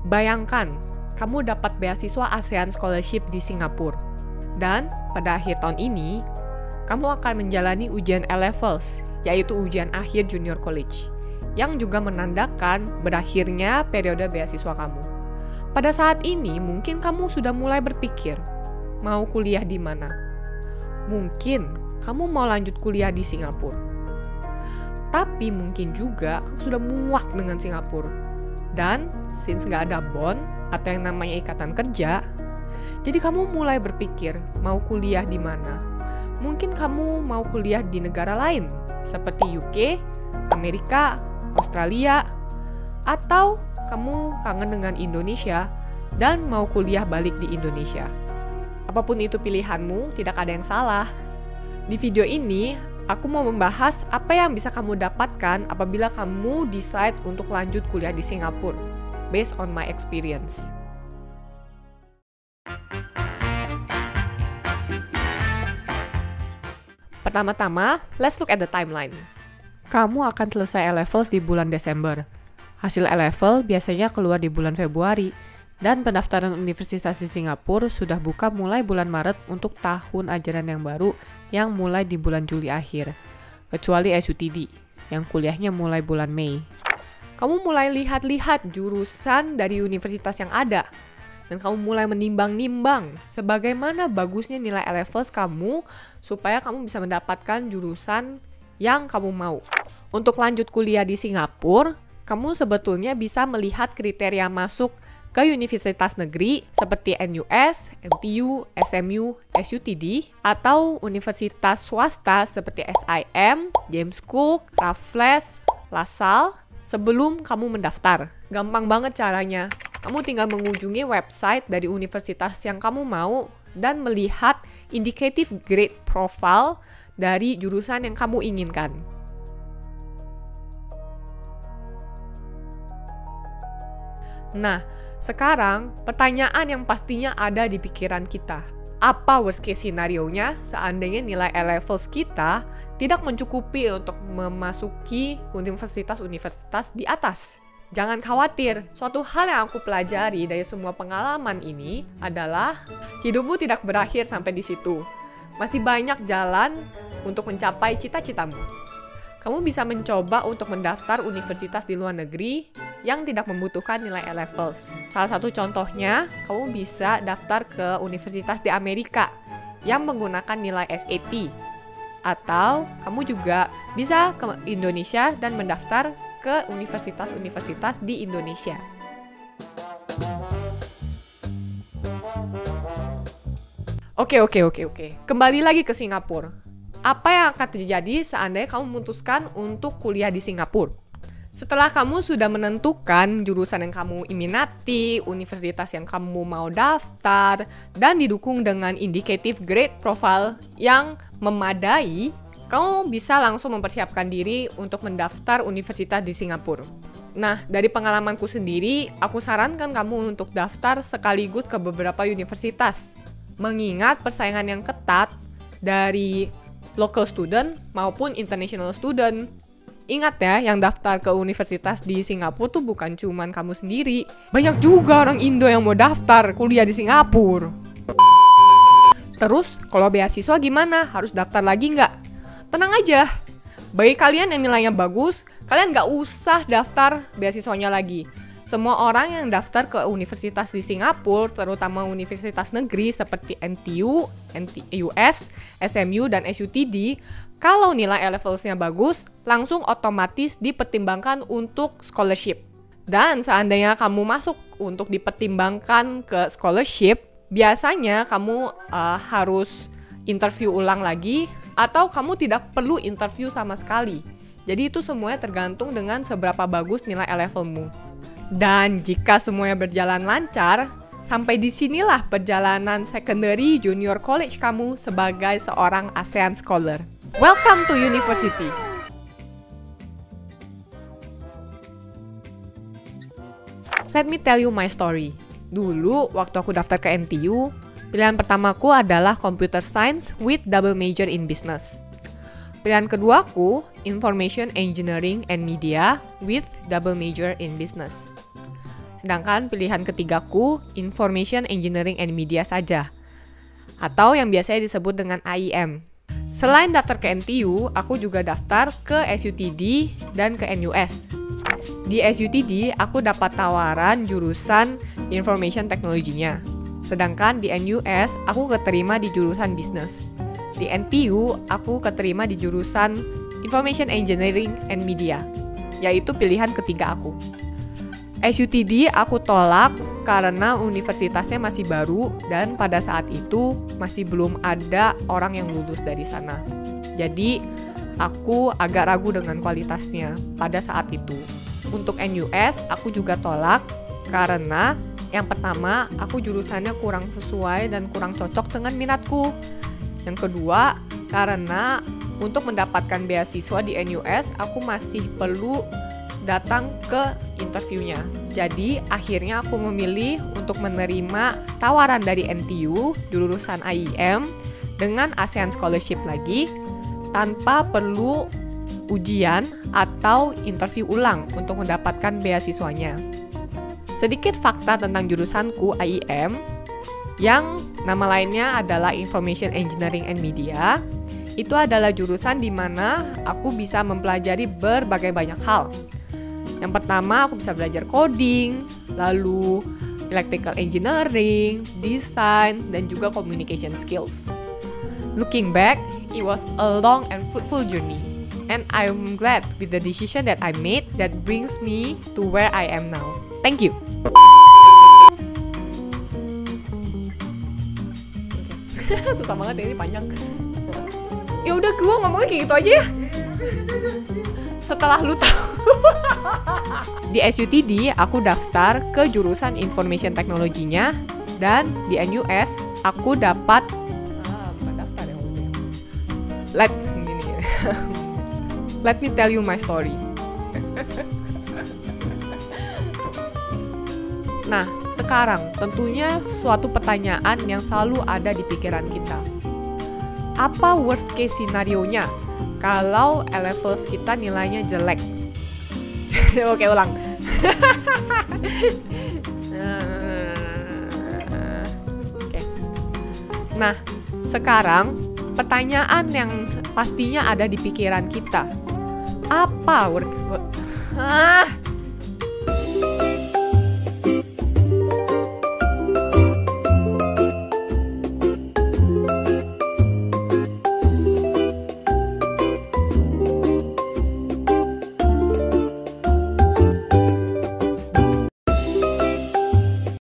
Bayangkan, kamu dapat beasiswa ASEAN Scholarship di Singapura. Dan pada akhir tahun ini, kamu akan menjalani ujian A-Levels, yaitu ujian akhir junior college, yang juga menandakan berakhirnya periode beasiswa kamu. Pada saat ini, mungkin kamu sudah mulai berpikir, mau kuliah di mana? Mungkin kamu mau lanjut kuliah di Singapura. Tapi mungkin juga kamu sudah muak dengan Singapura. Dan, since nggak ada bond, atau yang namanya ikatan kerja, jadi kamu mulai berpikir, mau kuliah di mana? Mungkin kamu mau kuliah di negara lain, seperti UK, Amerika, Australia, atau kamu kangen dengan Indonesia dan mau kuliah balik di Indonesia. Apapun itu pilihanmu, tidak ada yang salah. Di video ini, aku mau membahas apa yang bisa kamu dapatkan apabila kamu decide untuk lanjut kuliah di Singapura, based on my experience. Pertama-tama, let's look at the timeline. Kamu akan selesai A-Levels di bulan Desember. Hasil A-Level biasanya keluar di bulan Februari, dan pendaftaran universitas di Singapura sudah buka mulai bulan Maret untuk tahun ajaran yang baru yang mulai di bulan Juli akhir, kecuali SUTD, yang kuliahnya mulai bulan Mei. Kamu mulai lihat-lihat jurusan dari universitas yang ada, dan kamu mulai menimbang-nimbang sebagaimana bagusnya nilai A-Levels kamu supaya kamu bisa mendapatkan jurusan yang kamu mau. Untuk lanjut kuliah di Singapura, kamu sebetulnya bisa melihat kriteria masuk ke universitas negeri seperti NUS, NTU, SMU, SUTD, atau universitas swasta seperti SIM, James Cook, Raffles, LaSalle sebelum kamu mendaftar. Gampang banget caranya. Kamu tinggal mengunjungi website dari universitas yang kamu mau dan melihat indicative grade profile dari jurusan yang kamu inginkan. Nah, sekarang pertanyaan yang pastinya ada di pikiran kita. Apa worst case scenario-nya seandainya nilai A-Levels kita tidak mencukupi untuk memasuki universitas-universitas di atas? Jangan khawatir, suatu hal yang aku pelajari dari semua pengalaman ini adalah hidupmu tidak berakhir sampai di situ. Masih banyak jalan untuk mencapai cita-citamu. Kamu bisa mencoba untuk mendaftar universitas di luar negeri yang tidak membutuhkan nilai A-Levels. Salah satu contohnya, kamu bisa daftar ke universitas di Amerika yang menggunakan nilai SAT. Atau kamu juga bisa ke Indonesia dan mendaftar ke universitas-universitas di Indonesia. Oke. Kembali lagi ke Singapura. Apa yang akan terjadi seandainya kamu memutuskan untuk kuliah di Singapura? Setelah kamu sudah menentukan jurusan yang kamu minati, universitas yang kamu mau daftar, dan didukung dengan indicative grade profile yang memadai, kamu bisa langsung mempersiapkan diri untuk mendaftar universitas di Singapura. Nah, dari pengalamanku sendiri, aku sarankan kamu untuk daftar sekaligus ke beberapa universitas. Mengingat persaingan yang ketat dari local student maupun international student. Ingat ya, yang daftar ke universitas di Singapura tuh bukan cuman kamu sendiri. Banyak juga orang Indo yang mau daftar kuliah di Singapura. Terus, kalau beasiswa gimana? Harus daftar lagi nggak? Tenang aja. Bagi kalian yang nilainya bagus, kalian nggak usah daftar beasiswanya lagi. Semua orang yang daftar ke universitas di Singapura, terutama universitas negeri seperti NTU, NTUS, SMU, dan SUTD, kalau nilai A-Levels-nya bagus, langsung otomatis dipertimbangkan untuk scholarship. Dan seandainya kamu masuk untuk dipertimbangkan ke scholarship, biasanya kamu harus interview ulang lagi, atau kamu tidak perlu interview sama sekali. Jadi itu semuanya tergantung dengan seberapa bagus nilai A-Level-mu. Dan jika semuanya berjalan lancar, sampai disinilah perjalanan secondary junior college kamu sebagai seorang ASEAN Scholar. Welcome to university! Let me tell you my story. Dulu, waktu aku daftar ke NTU, pilihan pertamaku adalah Computer Science with double major in Business. Pilihan keduaku, Information Engineering and Media with double major in Business. Sedangkan pilihan ketigaku, Information Engineering and Media saja, atau yang biasanya disebut dengan AIM. Selain daftar ke NTU, aku juga daftar ke SUTD dan ke NUS. Di SUTD, aku dapat tawaran jurusan Information Technology-nya. Sedangkan di NUS, aku keterima di jurusan Business. Di NTU, aku keterima di jurusan Information Engineering and Media, yaitu pilihan ketiga aku. SUTD aku tolak karena universitasnya masih baru dan pada saat itu masih belum ada orang yang lulus dari sana. Jadi aku agak ragu dengan kualitasnya pada saat itu. Untuk NUS aku juga tolak karena yang pertama aku jurusannya kurang sesuai dan kurang cocok dengan minatku. Yang kedua karena untuk mendapatkan beasiswa di NUS aku masih perlu datang ke interviewnya. Jadi akhirnya aku memilih untuk menerima tawaran dari NTU jurusan AIM dengan ASEAN Scholarship lagi tanpa perlu ujian atau interview ulang untuk mendapatkan beasiswanya. Sedikit fakta tentang jurusanku AIM yang nama lainnya adalah Information Engineering and Media. Itu adalah jurusan di mana aku bisa mempelajari berbagai banyak hal. Yang pertama, aku bisa belajar coding, lalu electrical engineering, design, dan juga communication skills. Looking back, it was a long and fruitful journey. And I'm glad with the decision that I made that brings me to where I am now. Thank you! Susah banget ya, ini panjang. Ya udah, gue ngomongnya kayak gitu aja ya. Setelah lu tahu. Di SUTD aku daftar ke jurusan Information Technology-nya dan di NUS aku dapat bukan daftar ya. Let me tell you my story. Nah, sekarang tentunya suatu pertanyaan yang selalu ada di pikiran kita. Apa worst case scenario-nya kalau A-levels kita nilainya jelek? Oke, ulang. Oke. Nah, sekarang pertanyaan yang pastinya ada di pikiran kita. Apa